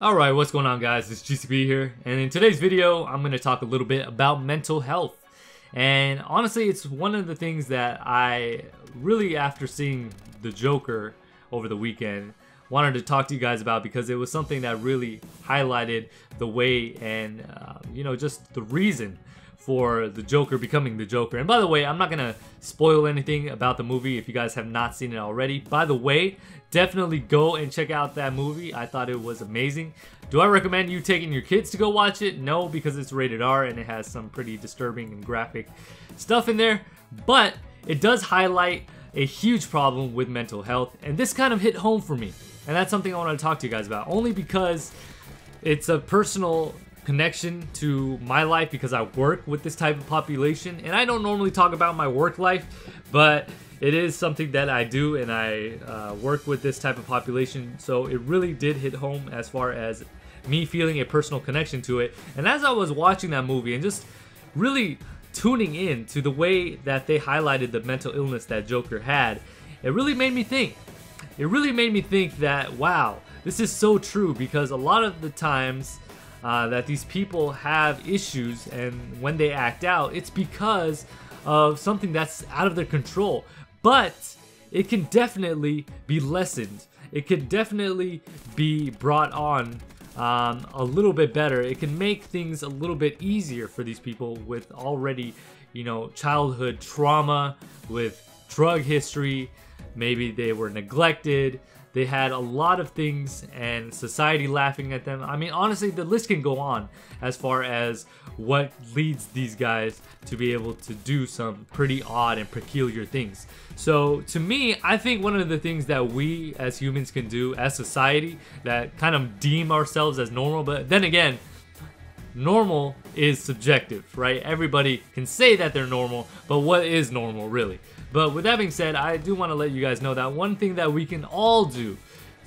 Alright, what's going on guys? It's GCB here, and in today's video I'm going to talk a little bit about mental health. And honestly, it's one of the things that I really, after seeing The Joker over the weekend, wanted to talk to you guys about, because it was something that really highlighted the way and just the reason for the Joker becoming the Joker. And by the way, I'm not gonna spoil anything about the movie if you guys have not seen it already. By the way, definitely go and check out that movie. I thought it was amazing. Do I recommend you taking your kids to go watch it? No, because it's rated R and it has some pretty disturbing and graphic stuff in there. But it does highlight a huge problem with mental health, and this kind of hit home for me. And that's something I want to talk to you guys about, only because it's a personal connection to my life, because I work with this type of population. And I don't normally talk about my work life, but it is something that I do, and I work with this type of population. So it really did hit home as far as me feeling a personal connection to it. And as I was watching that movie and just really tuning in to the way that they highlighted the mental illness that Joker had, it really made me think. It really made me think that, wow, this is so true, because a lot of the times that these people have issues, and when they act out, it's because of something that's out of their control. But it can definitely be lessened. It could definitely be brought on a little bit better. It can make things a little bit easier for these people with already, childhood trauma, with drug history. Maybe they were neglected. They had a lot of things and society laughing at them. I mean, honestly, the list can go on as far as what leads these guys to be able to do some pretty odd and peculiar things. So to me, I think one of the things that we as humans can do as society that kind of deem ourselves as normal, but then again, normal is subjective, right? Everybody can say that they're normal, but what is normal really? But with that being said, I do want to let you guys know that one thing that we can all do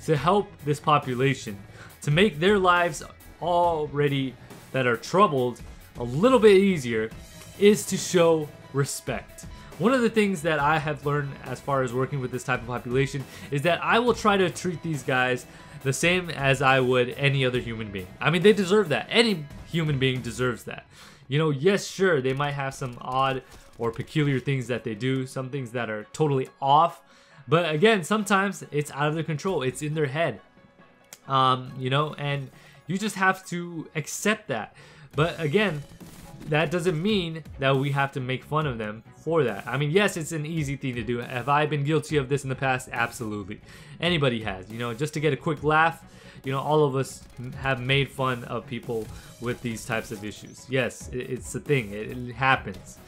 to help this population, to make their lives already that are troubled a little bit easier, is to show respect. One of the things that I have learned as far as working with this type of population is that I will try to treat these guys the same as I would any other human being. I mean, they deserve that. Any human being deserves that. Yes, sure, they might have some odd or peculiar things that they do, some things that are totally off. But again, sometimes it's out of their control. It's in their head, and you just have to accept that. But again, that doesn't mean that we have to make fun of them for that. I mean, yes, it's an easy thing to do. Have I been guilty of this in the past? Absolutely. Anybody has, just to get a quick laugh. All of us have made fun of people with these types of issues. Yes, it's a thing. It happens.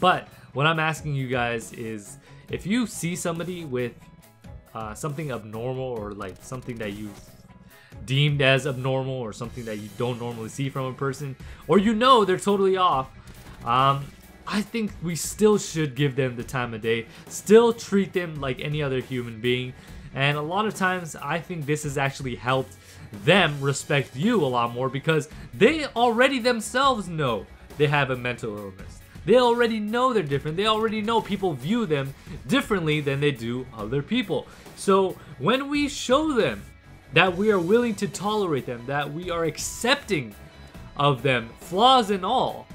But what I'm asking you guys is, if you see somebody with something abnormal, or like something that you've deemed as abnormal, or something that you don't normally see from a person, or they're totally off, I think we still should give them the time of day, still treat them like any other human being. And a lot of times I think this has actually helped them respect you a lot more, because they already themselves know they have a mental illness. They already know they're different. They already know people view them differently than they do other people. So when we show them that we are willing to tolerate them, that we are accepting of them, flaws and all,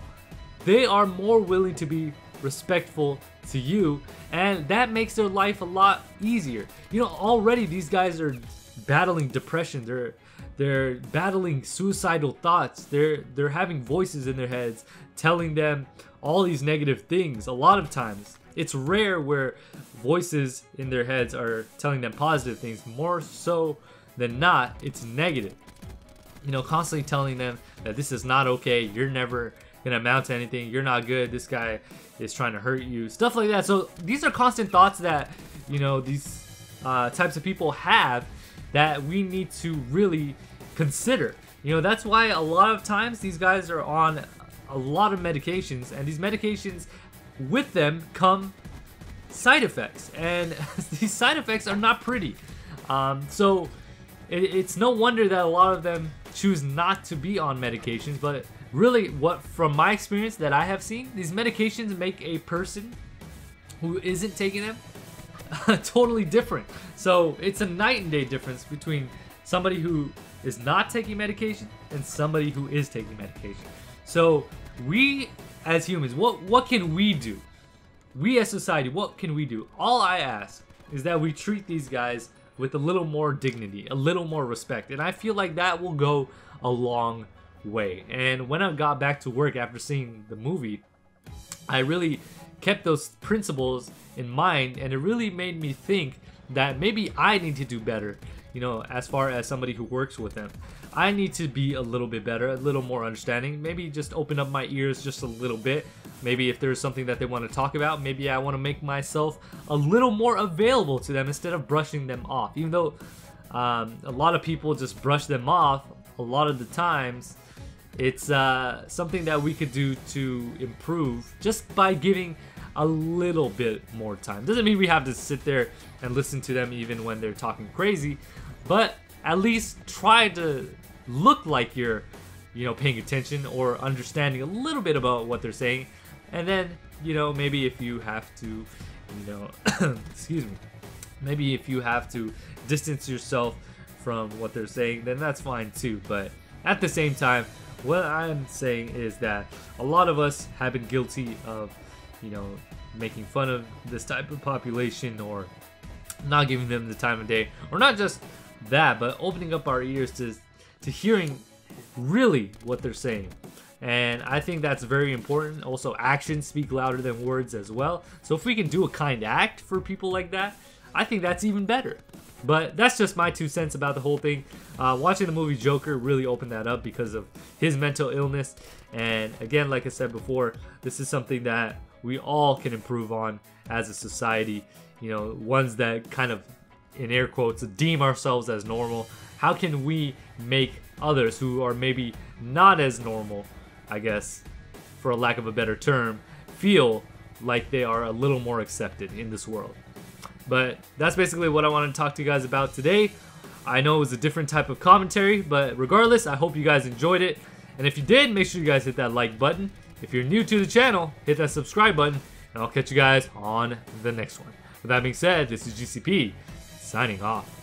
they are more willing to be respectful to you, and that makes their life a lot easier. Already these guys are battling depression. They're battling suicidal thoughts. They're having voices in their heads telling them all these negative things. A lot of times it's rare where voices in their heads are telling them positive things. More so than not, it's negative. Constantly telling them that this is not okay, you're never gonna amount to anything, you're not good, this guy is trying to hurt you, stuff like that. So these are constant thoughts that these types of people have, that we need to really consider. That's why a lot of times these guys are on a lot of medications, and these medications, with them come side effects, and these side effects are not pretty. So it's no wonder that a lot of them choose not to be on medications. But really, from my experience that I have seen, these medications make a person who isn't taking them totally different. So it's a night and day difference between somebody who is not taking medication and somebody who is taking medication. So we as humans, what can we do? We as society, what can we do? All I ask is that we treat these guys with a little more dignity, a little more respect. And I feel like that will go a long way. And when I got back to work after seeing the movie, I really kept those principles in mind, and it really made me think that maybe I need to do better, you know, as far as somebody who works with them. I need to be a little bit better, a little more understanding, maybe just open up my ears just a little bit. Maybe if there's something that they want to talk about, maybe I want to make myself a little more available to them instead of brushing them off. Even though a lot of people just brush them off, a lot of the times it's something that we could do to improve just by giving a little bit more time. Doesn't mean we have to sit there and listen to them even when they're talking crazy, but at least try to look like you're, you know, paying attention or understanding a little bit about what they're saying. And then, you know, maybe if you have to, you know, excuse me, maybe if you have to distance yourself from what they're saying, then that's fine too. But at the same time, what I'm saying is that a lot of us have been guilty of, you know, making fun of this type of population or not giving them the time of day, or not just that, but opening up our ears to hearing really what they're saying. And I think that's very important. Also, actions speak louder than words as well. So if we can do a kind act for people like that, I think that's even better. But that's just my 2 cents about the whole thing. Watching the movie Joker really opened that up because of his mental illness. And again, like I said before, this is something that we all can improve on as a society. You know, ones that kind of, in air quotes, deem ourselves as normal. How can we make others who are maybe not as normal, I guess, for a lack of a better term, feel like they are a little more accepted in this world? But that's basically what I wanted to talk to you guys about today. I know it was a different type of commentary, but regardless, I hope you guys enjoyed it. And if you did, make sure you guys hit that like button. If you're new to the channel, hit that subscribe button, and I'll catch you guys on the next one. With that being said, this is GCP, signing off.